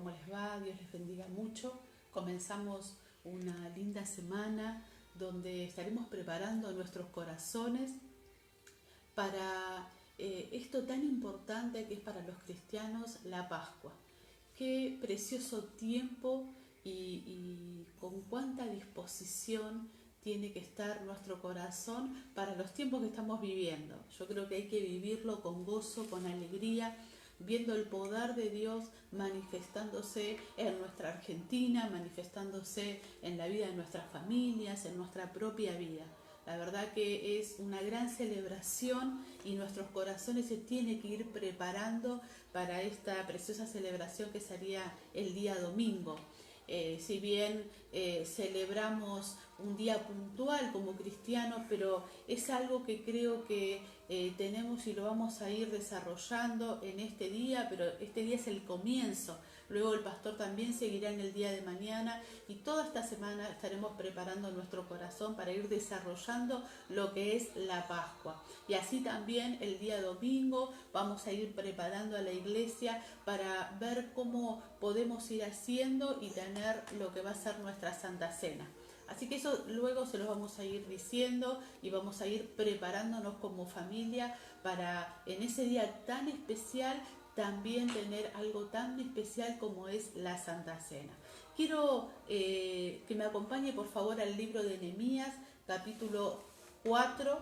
¿Cómo les va? Dios les bendiga mucho. Comenzamos una linda semana donde estaremos preparando nuestros corazones para esto tan importante que es para los cristianos, la Pascua. Qué precioso tiempo y con cuánta disposición tiene que estar nuestro corazón para los tiempos que estamos viviendo. Yo creo que hay que vivirlo con gozo, con alegría, viendo el poder de Dios manifestándose en nuestra Argentina, manifestándose en la vida de nuestras familias, en nuestra propia vida. La verdad que es una gran celebración y nuestros corazones se tienen que ir preparando para esta preciosa celebración que sería el día domingo. Si bien celebramos un día puntual como cristianos, pero es algo que creo que tenemos y lo vamos a ir desarrollando en este día, pero este día es el comienzo. Luego el pastor también seguirá en el día de mañana y toda esta semana estaremos preparando nuestro corazón para ir desarrollando lo que es la Pascua. Y así también el día domingo vamos a ir preparando a la iglesia para ver cómo podemos ir haciendo y tener lo que va a ser nuestra Santa Cena. Así que eso luego se lo vamos a ir diciendo y vamos a ir preparándonos como familia para en ese día tan especial también tener algo tan especial como es la Santa Cena. Quiero que me acompañe por favor al libro de Nehemías, capítulo 4,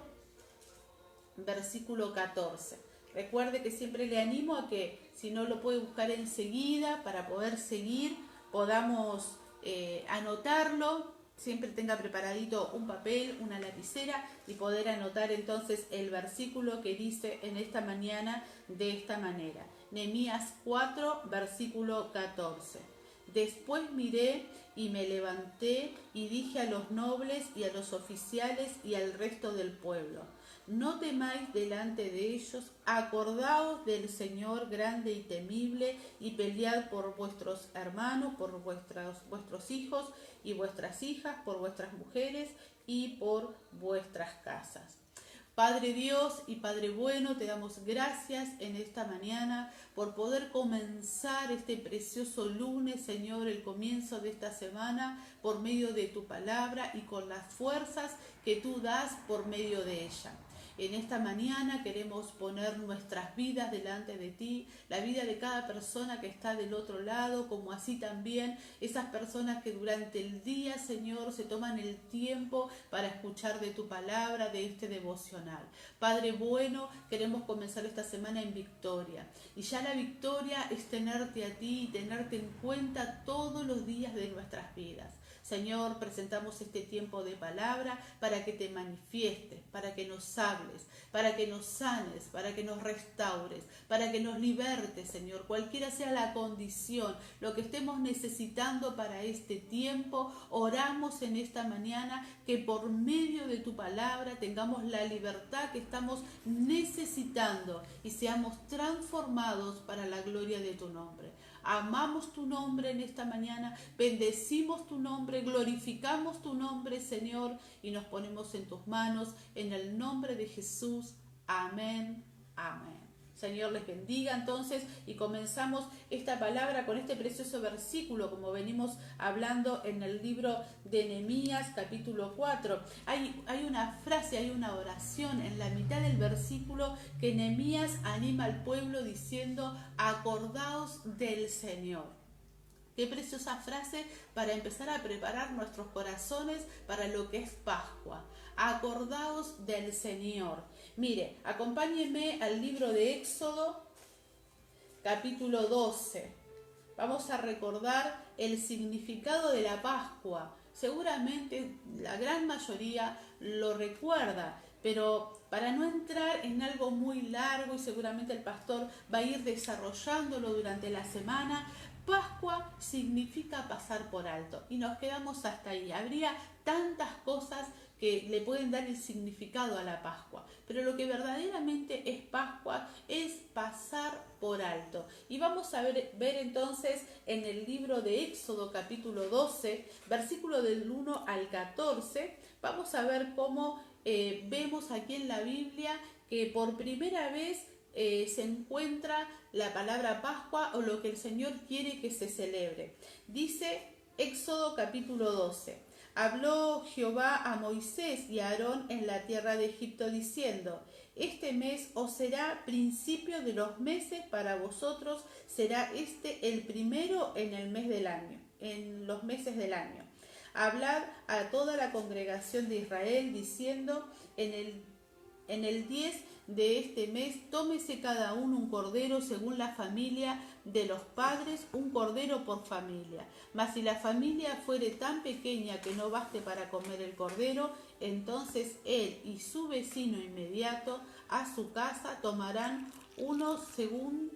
versículo 14. Recuerde que siempre le animo a que si no lo puede buscar enseguida para poder seguir, podamos anotarlo. Siempre tenga preparadito un papel, una lapicera y poder anotar entonces el versículo que dice en esta mañana de esta manera. Nehemías 4, versículo 14. Después miré y me levanté y dije a los nobles y a los oficiales y al resto del pueblo: no temáis delante de ellos, acordaos del Señor grande y temible, y pelead por vuestros hermanos, por vuestros hijos y vuestras hijas, por vuestras mujeres y por vuestras casas. Padre Dios y Padre bueno, te damos gracias en esta mañana por poder comenzar este precioso lunes, Señor, el comienzo de esta semana por medio de tu palabra y con las fuerzas que tú das por medio de ella. En esta mañana queremos poner nuestras vidas delante de ti, la vida de cada persona que está del otro lado, como así también esas personas que durante el día, Señor, se toman el tiempo para escuchar de tu palabra, de este devocional. Padre bueno, queremos comenzar esta semana en victoria. Y ya la victoria es tenerte a ti y tenerte en cuenta todos los días de nuestras vidas. Señor, presentamos este tiempo de palabra para que te manifiestes, para que nos hables, para que nos sanes, para que nos restaures, para que nos libertes, Señor, cualquiera sea la condición, lo que estemos necesitando para este tiempo. Oramos en esta mañana que por medio de tu palabra tengamos la libertad que estamos necesitando y seamos transformados para la gloria de tu nombre. Amamos tu nombre en esta mañana, bendecimos tu nombre, glorificamos tu nombre, Señor, y nos ponemos en tus manos, en el nombre de Jesús. Amén, amén. Señor les bendiga entonces y comenzamos esta palabra con este precioso versículo como venimos hablando en el libro de Nehemías capítulo 4. Hay una frase, hay una oración en la mitad del versículo que Nehemías anima al pueblo diciendo: acordaos del Señor. Qué preciosa frase para empezar a preparar nuestros corazones para lo que es Pascua. Acordaos del Señor. Mire, acompáñenme al libro de Éxodo, capítulo 12. Vamos a recordar el significado de la Pascua. Seguramente la gran mayoría lo recuerda, pero para no entrar en algo muy largo y seguramente el pastor va a ir desarrollándolo durante la semana, Pascua significa pasar por alto y nos quedamos hasta ahí. Habría tantas cosas que le pueden dar el significado a la Pascua, pero lo que verdaderamente es Pascua es pasar por alto. Y vamos a ver entonces en el libro de Éxodo capítulo 12, versículo del 1 al 14, vamos a ver cómo vemos aquí en la Biblia que por primera vez se encuentra la palabra Pascua o lo que el Señor quiere que se celebre. Dice Éxodo capítulo 12. Habló Jehová a Moisés y a Aarón en la tierra de Egipto diciendo: este mes os será principio de los meses para vosotros, será este el primero en el mes del año, en los meses del año. Hablad a toda la congregación de Israel diciendo: en el 10 de este mes tómese cada uno un cordero según la familia de los padres, un cordero por familia. Mas si la familia fuere tan pequeña que no baste para comer el cordero, entonces él y su vecino inmediato a su casa tomarán uno según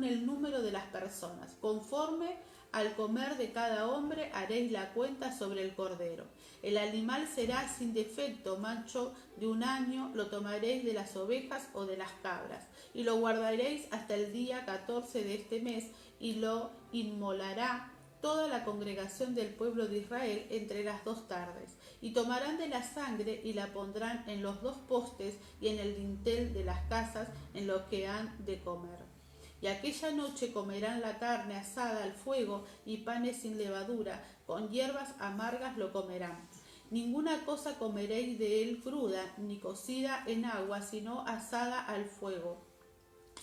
el número de las personas. Conforme al comer de cada hombre haréis la cuenta sobre el cordero. El animal será sin defecto, macho de un año, lo tomaréis de las ovejas o de las cabras, y lo guardaréis hasta el día 14 de este mes, y lo inmolará toda la congregación del pueblo de Israel entre las 2 tardes. Y tomarán de la sangre y la pondrán en los 2 postes y en el dintel de las casas en lo que han de comer. Y aquella noche comerán la carne asada al fuego y panes sin levadura, con hierbas amargas lo comerán. Ninguna cosa comeréis de él cruda, ni cocida en agua, sino asada al fuego,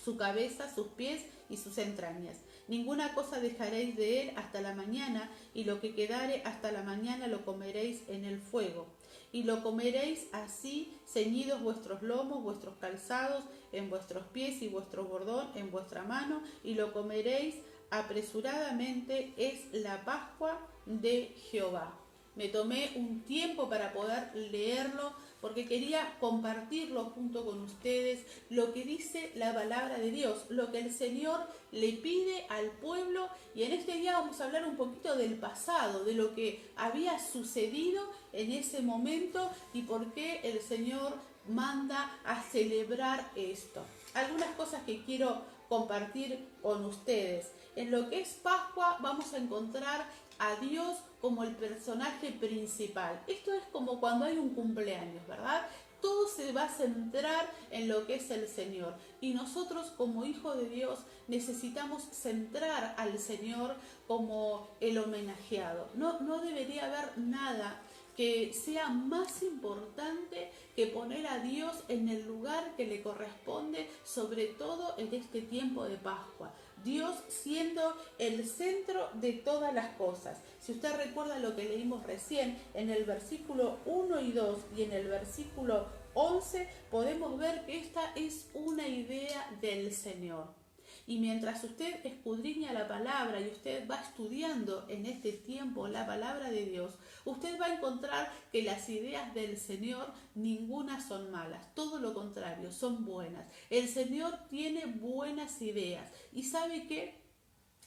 su cabeza, sus pies y sus entrañas. Ninguna cosa dejaréis de él hasta la mañana, y lo que quedare hasta la mañana lo comeréis en el fuego. Y lo comeréis así, ceñidos vuestros lomos, vuestros calzados en vuestros pies y vuestro bordón en vuestra mano, y lo comeréis apresuradamente, es la Pascua de Jehová. Me tomé un tiempo para poder leerlo porque quería compartirlo junto con ustedes, lo que dice la palabra de Dios, lo que el Señor le pide al pueblo. Y en este día vamos a hablar un poquito del pasado, de lo que había sucedido en ese momento y por qué el Señor manda a celebrar esto. Algunas cosas que quiero compartir con ustedes. En lo que es Pascua vamos a encontrar a Dios como el personaje principal. Esto es como cuando hay un cumpleaños, ¿verdad? Todo se va a centrar en lo que es el Señor. Y nosotros como hijos de Dios necesitamos centrar al Señor como el homenajeado. No debería haber nada que sea más importante que poner a Dios en el lugar que le corresponde, sobre todo en este tiempo de Pascua. Dios siendo el centro de todas las cosas. Si usted recuerda lo que leímos recién, en el versículo 1 y 2 y en el versículo 11, podemos ver que esta es una idea del Señor. Y mientras usted escudriña la palabra y usted va estudiando en este tiempo la palabra de Dios, usted va a encontrar que las ideas del Señor ninguna son malas, todo lo contrario, son buenas. El Señor tiene buenas ideas. ¿Y sabe qué?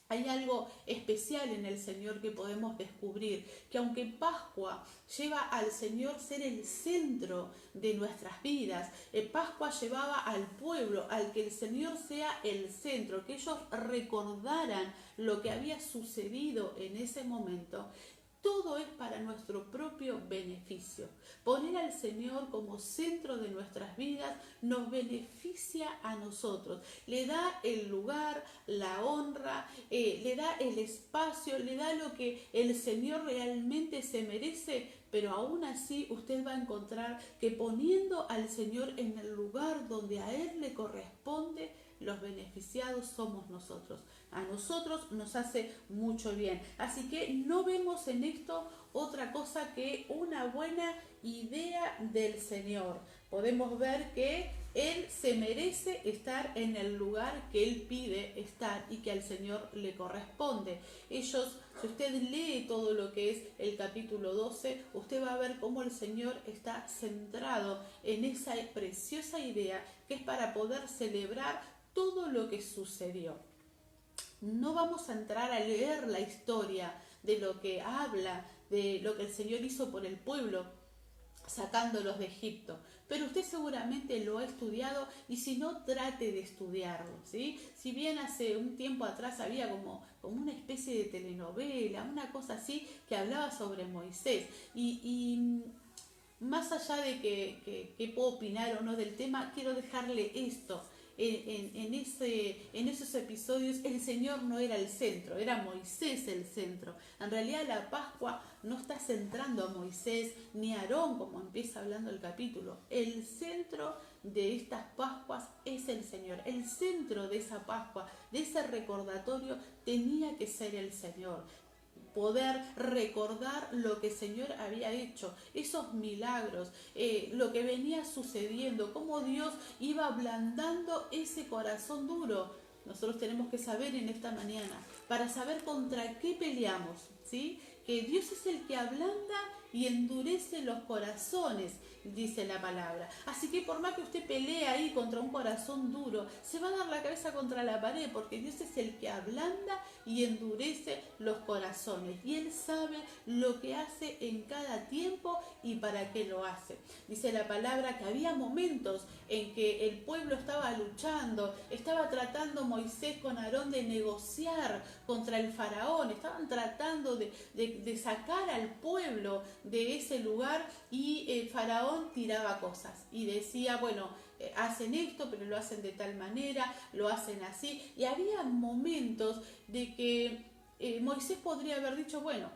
Hay algo especial en el Señor que podemos descubrir, que aunque Pascua lleva al Señor ser el centro de nuestras vidas, Pascua llevaba al pueblo, al que el Señor sea el centro, que ellos recordaran lo que había sucedido en ese momento. Todo es para nuestro propio beneficio. Poner al Señor como centro de nuestras vidas nos beneficia a nosotros. Le da el lugar, la honra, le da el espacio, le da lo que el Señor realmente se merece. Pero aún así usted va a encontrar que poniendo al Señor en el lugar donde a Él le corresponde, los beneficiados somos nosotros. A nosotros nos hace mucho bien. Así que no vemos en esto otra cosa que una buena idea del Señor. Podemos ver que Él se merece estar en el lugar que Él pide estar y que al Señor le corresponde. Ellos, si usted lee todo lo que es el capítulo 12, usted va a ver cómo el Señor está centrado en esa preciosa idea que es para poder celebrar todo lo que sucedió. No vamos a entrar a leer la historia de lo que habla, de lo que el Señor hizo por el pueblo, sacándolos de Egipto. Pero usted seguramente lo ha estudiado y si no, trate de estudiarlo, ¿sí? Si bien hace un tiempo atrás había como una especie de telenovela, una cosa así que hablaba sobre Moisés y más allá de que puedo opinar o no del tema, quiero dejarle esto. en esos episodios el Señor no era el centro, era Moisés el centro. En realidad la Pascua no está centrando a Moisés ni a Aarón, como empieza hablando el capítulo. El centro de estas Pascuas es el Señor. El centro de esa Pascua, de ese recordatorio, tenía que ser el Señor. Poder recordar lo que el Señor había hecho, esos milagros, lo que venía sucediendo, cómo Dios iba ablandando ese corazón duro. Nosotros tenemos que saber en esta mañana, para saber contra qué peleamos, ¿sí? Que Dios es el que ablanda y endurece los corazones, dice la palabra. Así que por más que usted pelee ahí contra un corazón duro, se va a dar la cabeza contra la pared, porque Dios es el que ablanda y endurece los corazones. Y Él sabe lo que hace en cada tiempo y para qué lo hace. Dice la palabra que había momentos en que el pueblo estaba luchando, estaba tratando Moisés con Aarón de negociar contra el faraón, estaban tratando de sacar al pueblo de ese lugar, y el faraón tiraba cosas y decía, bueno, hacen esto, pero lo hacen de tal manera, lo hacen así. Y había momentos de que Moisés podría haber dicho, bueno,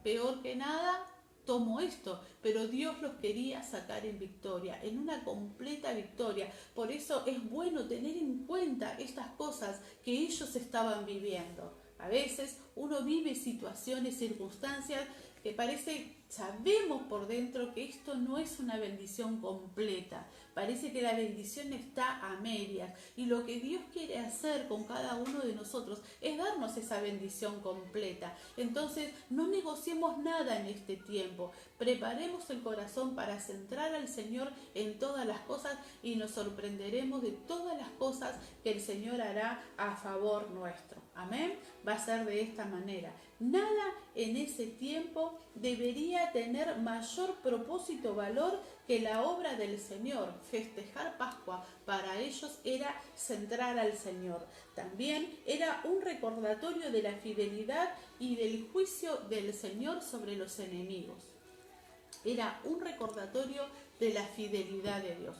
peor que nada, tomo esto, pero Dios los quería sacar en victoria, en una completa victoria. Por eso es bueno tener en cuenta estas cosas que ellos estaban viviendo. A veces uno vive situaciones, circunstancias que sabemos por dentro que esto no es una bendición completa. Parece que la bendición está a medias, y lo que Dios quiere hacer con cada uno de nosotros es darnos esa bendición completa. Entonces no negociemos nada en este tiempo, preparemos el corazón para centrar al Señor en todas las cosas, y nos sorprenderemos de todas las cosas que el Señor hará a favor nuestro. Amén. Va a ser de esta manera. Nada en ese tiempo debería tener mayor propósito o valor que la obra del Señor. Festejar Pascua para ellos era centrar al Señor. También era un recordatorio de la fidelidad y del juicio del Señor sobre los enemigos. Era un recordatorio de la fidelidad de Dios.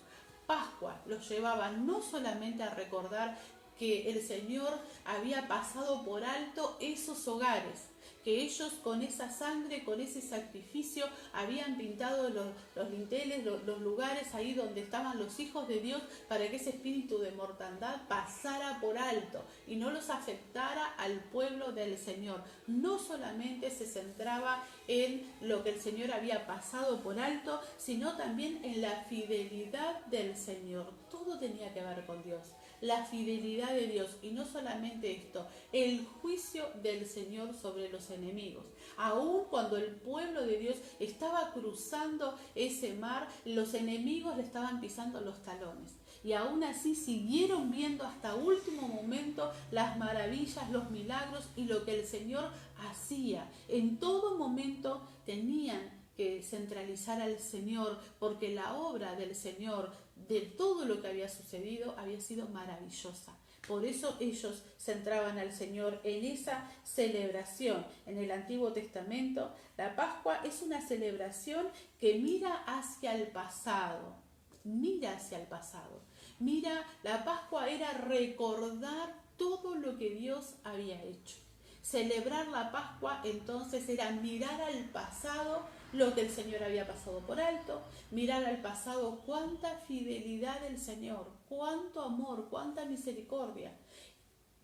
Pascua los llevaba no solamente a recordar que el Señor había pasado por alto esos hogares, que ellos con esa sangre, con ese sacrificio, habían pintado los linteles, los lugares ahí donde estaban los hijos de Dios, para que ese espíritu de mortandad pasara por alto y no los afectara al pueblo del Señor. No solamente se centraba en lo que el Señor había pasado por alto, sino también en la fidelidad del Señor. Todo tenía que ver con Dios. La fidelidad de Dios, y no solamente esto, el juicio del Señor sobre los enemigos. Aún cuando el pueblo de Dios estaba cruzando ese mar, los enemigos le estaban pisando los talones, y aún así siguieron viendo hasta último momento las maravillas, los milagros y lo que el Señor hacía. En todo momento tenían que centralizar al Señor, porque la obra del Señor, de todo lo que había sucedido, había sido maravillosa. Por eso ellos centraban al Señor en esa celebración. En el Antiguo Testamento, la Pascua es una celebración que mira hacia el pasado. Mira hacia el pasado. Mira, la Pascua era recordar todo lo que Dios había hecho. Celebrar la Pascua entonces era mirar al pasado lo que el Señor había pasado por alto, mirar al pasado cuánta fidelidad del Señor, cuánto amor, cuánta misericordia.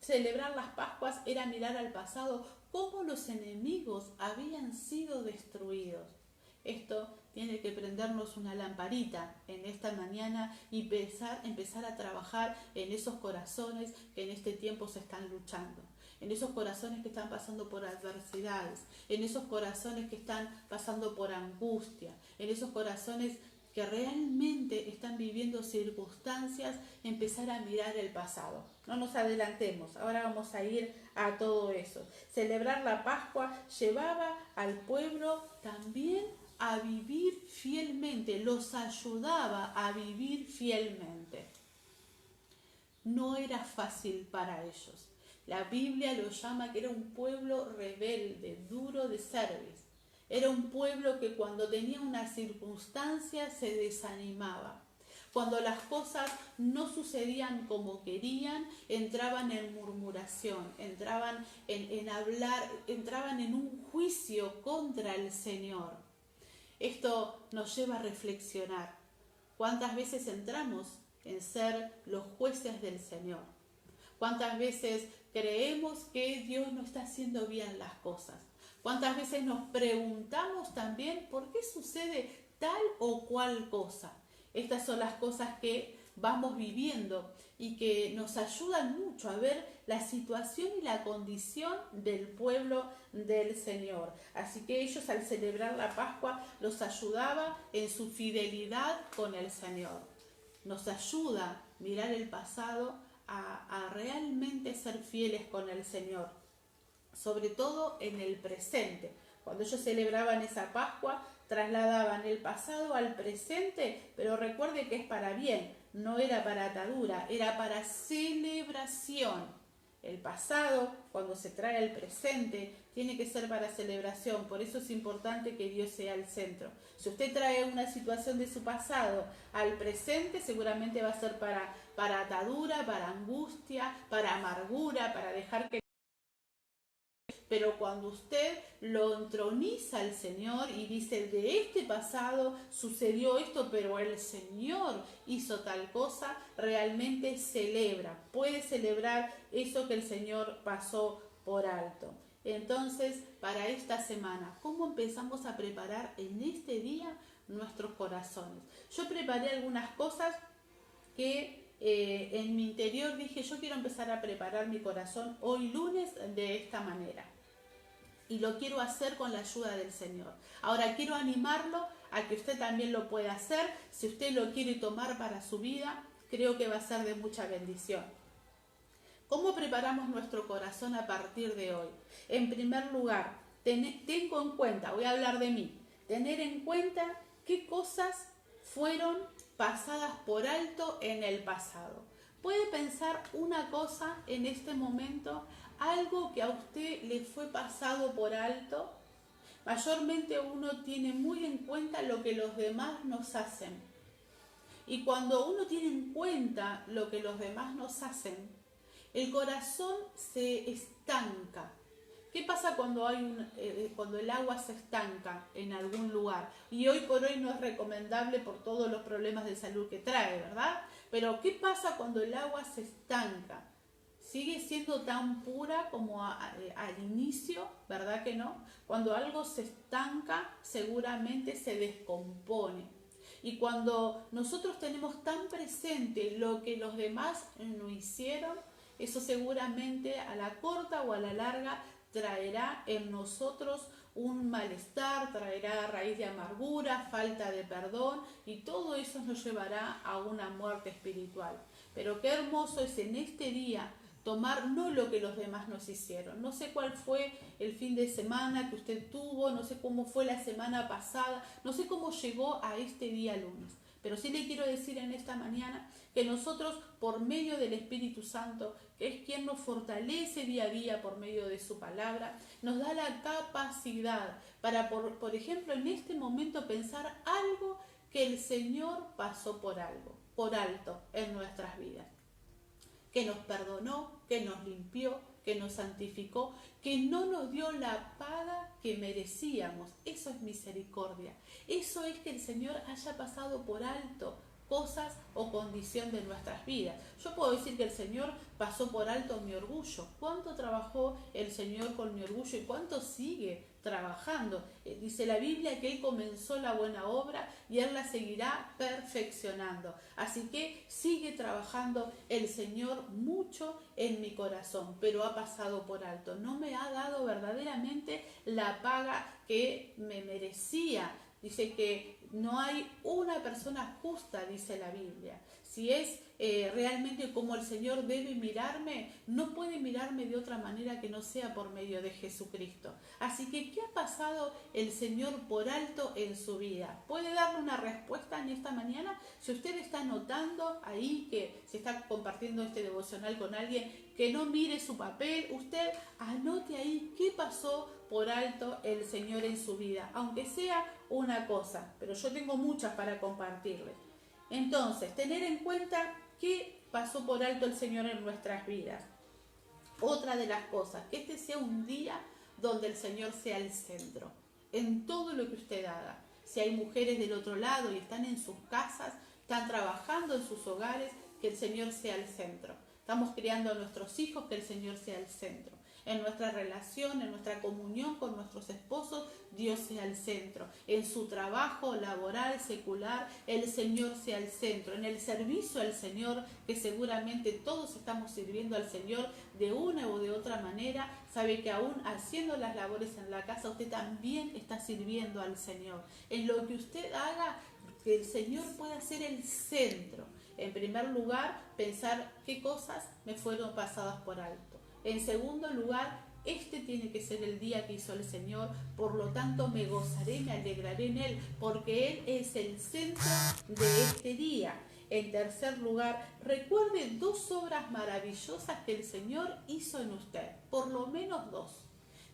Celebrar las Pascuas era mirar al pasado cómo los enemigos habían sido destruidos. Esto tiene que prendernos una lamparita en esta mañana y empezar a trabajar en esos corazones que en este tiempo se están luchando, en esos corazones que están pasando por adversidades, en esos corazones que están pasando por angustia, en esos corazones que realmente están viviendo circunstancias, empezar a mirar el pasado. No nos adelantemos, ahora vamos a ir a todo eso. Celebrar la Pascua llevaba al pueblo también a vivir fielmente, los ayudaba a vivir fielmente. No era fácil para ellos. La Biblia lo llama que era un pueblo rebelde, duro de cerviz. Era un pueblo que cuando tenía una circunstancia se desanimaba. Cuando las cosas no sucedían como querían, entraban en murmuración, entraban en hablar, entraban en un juicio contra el Señor. Esto nos lleva a reflexionar. ¿Cuántas veces entramos en ser los jueces del Señor? ¿Cuántas veces creemos que Dios no está haciendo bien las cosas? ¿Cuántas veces nos preguntamos también por qué sucede tal o cual cosa? Estas son las cosas que vamos viviendo y que nos ayudan mucho a ver la situación y la condición del pueblo del Señor. Así que ellos, al celebrar la Pascua, los ayudaba en su fidelidad con el Señor. Nos ayuda mirar el pasado a realmente ser fieles con el Señor, sobre todo en el presente. Cuando ellos celebraban esa Pascua, trasladaban el pasado al presente, pero recuerde que es para bien, no era para atadura, era para celebración. El pasado, cuando se trae al presente, tiene que ser para celebración. Por eso es importante que Dios sea el centro. Si usted trae una situación de su pasado al presente, seguramente va a ser para atadura, para angustia, para amargura, para dejar que... Pero cuando usted lo entroniza al Señor y dice, de este pasado sucedió esto, pero el Señor hizo tal cosa, realmente celebra, puede celebrar eso que el Señor pasó por alto. Entonces, para esta semana, ¿cómo empezamos a preparar en este día nuestros corazones? Yo preparé algunas cosas que en mi interior dije, yo quiero empezar a preparar mi corazón hoy lunes de esta manera. Y lo quiero hacer con la ayuda del Señor. Ahora quiero animarlo a que usted también lo pueda hacer. Si usted lo quiere tomar para su vida, creo que va a ser de mucha bendición. ¿Cómo preparamos nuestro corazón a partir de hoy? En primer lugar, tengo en cuenta, voy a hablar de mí, tener en cuenta qué cosas fueron pasadas por alto en el pasado. Puede pensar una cosa en este momento, algo que a usted le fue pasado por alto. Mayormente uno tiene muy en cuenta lo que los demás nos hacen. Y cuando uno tiene en cuenta lo que los demás nos hacen, el corazón se estanca. ¿Qué pasa cuando el agua se estanca en algún lugar? Y hoy por hoy no es recomendable por todos los problemas de salud que trae, ¿verdad? Pero ¿qué pasa cuando el agua se estanca? ¿Sigue siendo tan pura como al inicio? ¿Verdad que no? Cuando algo se estanca, seguramente se descompone. Y cuando nosotros tenemos tan presente lo que los demás nos hicieron, eso seguramente a la corta o a la larga traerá en nosotros un malestar, traerá raíz de amargura, falta de perdón, y todo eso nos llevará a una muerte espiritual. Pero qué hermoso es en este día tomar no lo que los demás nos hicieron. No sé cuál fue el fin de semana que usted tuvo, no sé cómo fue la semana pasada, no sé cómo llegó a este día lunes. Pero sí le quiero decir en esta mañana que nosotros, por medio del Espíritu Santo, que es quien nos fortalece día a día por medio de su palabra, nos da la capacidad para, por ejemplo, en este momento pensar algo que el Señor pasó por alto en nuestras vidas. Que nos perdonó, que nos limpió, que nos santificó, que no nos dio la paga que merecíamos. Eso es misericordia. Eso es que el Señor haya pasado por alto cosas o condición de nuestras vidas. Yo puedo decir que el Señor pasó por alto mi orgullo. ¿Cuánto trabajó el Señor con mi orgullo y cuánto sigue trabajando? Dice la Biblia que Él comenzó la buena obra y Él la seguirá perfeccionando. Así que sigue trabajando el Señor mucho en mi corazón, pero ha pasado por alto. No me ha dado verdaderamente la paga que me merecía. Dice que no hay una persona justa, dice la Biblia. Si es realmente como el Señor debe mirarme, no puede mirarme de otra manera que no sea por medio de Jesucristo. Así que, ¿qué ha pasado el Señor por alto en su vida? ¿Puede darle una respuesta en esta mañana? Si usted está notando ahí que se está compartiendo este devocional con alguien, que no mire su papel, usted anote ahí qué pasó por alto el Señor en su vida, aunque sea una cosa, pero yo tengo muchas para compartirles. Entonces, tener en cuenta qué pasó por alto el Señor en nuestras vidas. Otra de las cosas, que este sea un día donde el Señor sea el centro, en todo lo que usted haga. Si hay mujeres del otro lado y están en sus casas, están trabajando en sus hogares, que el Señor sea el centro. Estamos criando a nuestros hijos, que el Señor sea el centro. En nuestra relación, en nuestra comunión con nuestros esposos, Dios sea el centro. En su trabajo laboral, secular, el Señor sea el centro. En el servicio al Señor, que seguramente todos estamos sirviendo al Señor de una o de otra manera, sabe que aún haciendo las labores en la casa, usted también está sirviendo al Señor. En lo que usted haga, que el Señor pueda ser el centro. En primer lugar, pensar qué cosas me fueron pasadas por alto. En segundo lugar, este tiene que ser el día que hizo el Señor, por lo tanto me gozaré, me alegraré en Él, porque Él es el centro de este día. En tercer lugar, recuerde 2 obras maravillosas que el Señor hizo en usted, por lo menos 2.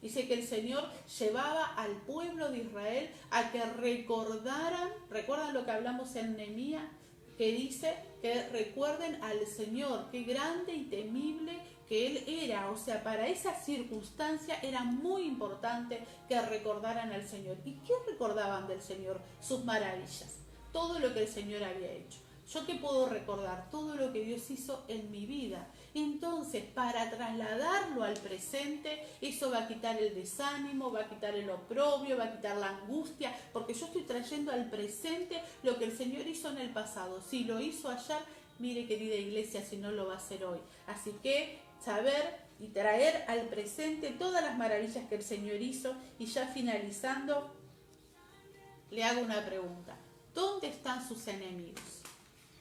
Dice que el Señor llevaba al pueblo de Israel a que recuerdan lo que hablamos en Nehemías, que dice que recuerden al Señor, qué grande y temible que Él era. O sea, para esa circunstancia era muy importante que recordaran al Señor. ¿Y qué recordaban del Señor? Sus maravillas, todo lo que el Señor había hecho. ¿Yo qué puedo recordar? Todo lo que Dios hizo en mi vida. Entonces, para trasladarlo al presente, eso va a quitar el desánimo, va a quitar el oprobio, va a quitar la angustia, porque yo estoy trayendo al presente lo que el Señor hizo en el pasado. Si lo hizo ayer, mire, querida iglesia, si no lo va a hacer hoy. Así que saber y traer al presente todas las maravillas que el Señor hizo. Y ya finalizando, le hago una pregunta. ¿Dónde están sus enemigos?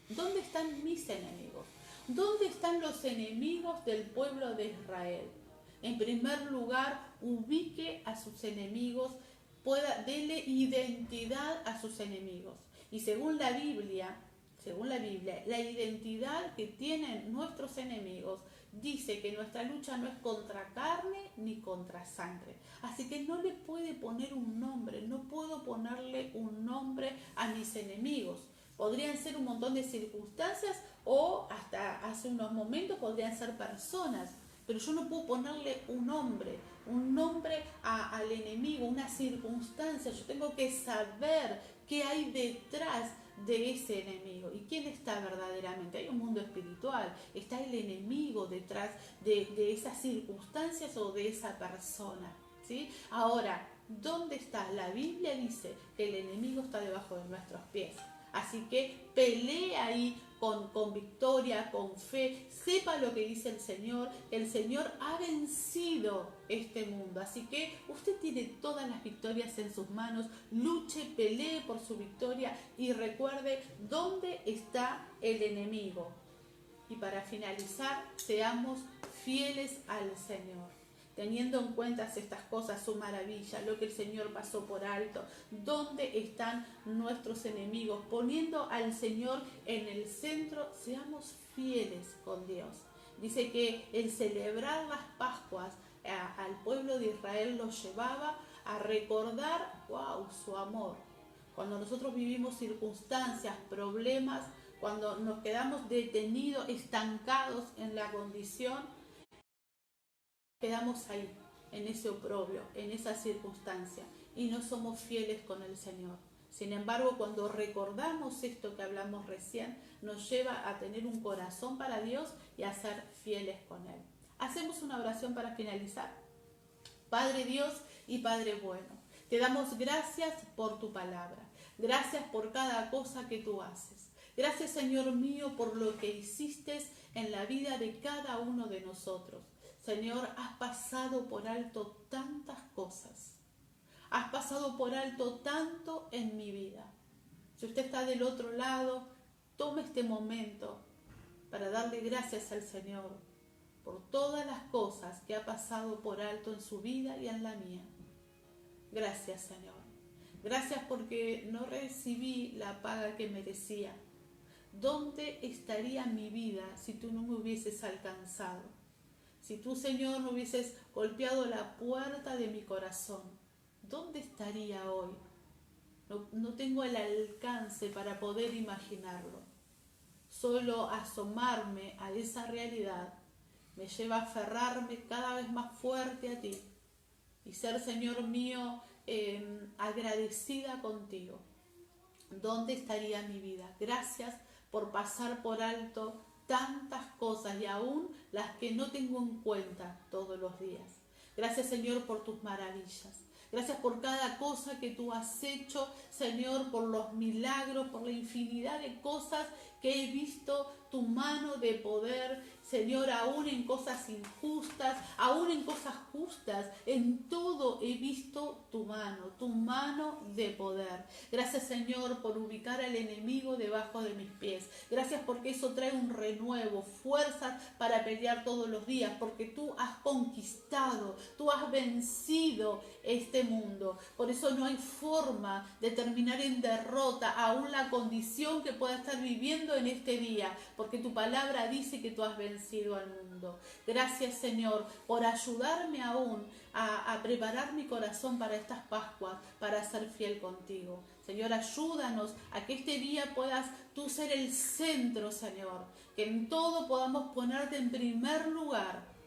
¿Dónde están mis enemigos? ¿Dónde están los enemigos del pueblo de Israel? En primer lugar, ubique a sus enemigos, dele identidad a sus enemigos. Y según la Biblia, la identidad que tienen nuestros enemigos dice que nuestra lucha no es contra carne ni contra sangre. Así que no le puede poner un nombre, no puedo ponerle un nombre a mis enemigos. Podrían ser un montón de circunstancias o hasta hace unos momentos podrían ser personas, pero yo no puedo ponerle un nombre al enemigo, una circunstancia. Yo tengo que saber qué hay detrás de ese enemigo y quién está verdaderamente. Hay un mundo espiritual, está el enemigo detrás de esas circunstancias o de esa persona, ¿sí? Ahora, ¿dónde está? La Biblia dice que el enemigo está debajo de nuestros pies. Así que pelee ahí con victoria, con fe, sepa lo que dice el Señor ha vencido este mundo, así que usted tiene todas las victorias en sus manos, luche, pelee por su victoria y recuerde dónde está el enemigo. Y para finalizar, seamos fieles al Señor. Teniendo en cuenta estas cosas, su maravilla, lo que el Señor pasó por alto, dónde están nuestros enemigos, poniendo al Señor en el centro, seamos fieles con Dios. Dice que el celebrar las Pascuas al pueblo de Israel los llevaba a recordar, su amor. Cuando nosotros vivimos circunstancias, problemas, cuando nos quedamos detenidos, estancados en la condición, quedamos ahí, en ese oprobio, en esa circunstancia, y no somos fieles con el Señor. Sin embargo, cuando recordamos esto que hablamos recién, nos lleva a tener un corazón para Dios y a ser fieles con Él. Hacemos una oración para finalizar. Padre Dios y Padre bueno, te damos gracias por tu palabra. Gracias por cada cosa que tú haces. Gracias, Señor mío, por lo que hiciste en la vida de cada uno de nosotros. Señor, has pasado por alto tantas cosas. Has pasado por alto tanto en mi vida. Si usted está del otro lado, tome este momento para darle gracias al Señor por todas las cosas que ha pasado por alto en su vida y en la mía. Gracias, Señor. Gracias porque no recibí la paga que merecía. ¿Dónde estaría mi vida si tú no me hubieses alcanzado? Si tú, Señor, no hubieses golpeado la puerta de mi corazón, ¿dónde estaría hoy? No tengo el alcance para poder imaginarlo. Solo asomarme a esa realidad me lleva a aferrarme cada vez más fuerte a ti y ser, Señor mío, agradecida contigo. ¿Dónde estaría mi vida? Gracias por pasar por alto tantas cosas y aún las que no tengo en cuenta todos los días. Gracias, Señor, por tus maravillas. Gracias por cada cosa que tú has hecho, Señor, por los milagros, por la infinidad de cosas que he visto tu mano de poder, Señor, aún en cosas injustas, aún en cosas justas, en todo he visto tu mano de poder. Gracias, Señor, por ubicar al enemigo debajo de mis pies. Gracias porque eso trae un renuevo, fuerzas para pelear todos los días, porque tú has conquistado, tú has vencido este mundo. Por eso no hay forma de terminar en derrota aún la condición que pueda estar viviendo en este día, porque tu palabra dice que tú has vencido al mundo. Gracias, Señor, por ayudarme aún a preparar mi corazón para estas Pascuas, para ser fiel contigo. Señor, ayúdanos a que este día puedas tú ser el centro, Señor, que en todo podamos ponerte en primer lugar.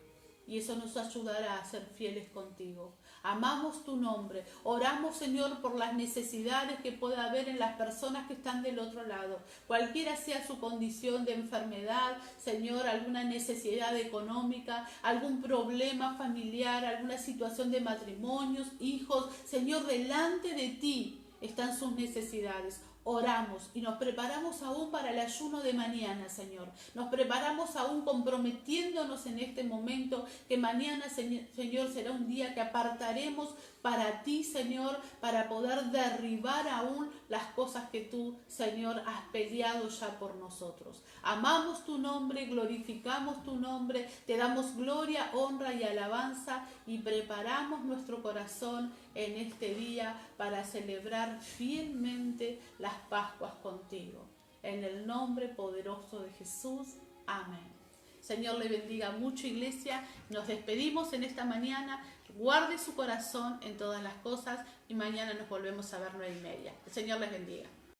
Y eso nos ayudará a ser fieles contigo. Amamos tu nombre. Oramos, Señor, por las necesidades que pueda haber en las personas que están del otro lado. Cualquiera sea su condición de enfermedad, Señor, alguna necesidad económica, algún problema familiar, alguna situación de matrimonios, hijos. Señor, delante de ti están sus necesidades. Oramos y nos preparamos aún para el ayuno de mañana, Señor. Nos preparamos aún comprometiéndonos en este momento que mañana, Señor, será un día que apartaremos para ti, Señor, para poder derribar aún las cosas que tú, Señor, has peleado ya por nosotros. Amamos tu nombre, glorificamos tu nombre, te damos gloria, honra y alabanza y preparamos nuestro corazón en este día para celebrar fielmente las Pascuas contigo. En el nombre poderoso de Jesús. Amén. Señor le bendiga mucho, iglesia. Nos despedimos en esta mañana. Guarde su corazón en todas las cosas y mañana nos volvemos a ver 9:30. El Señor les bendiga.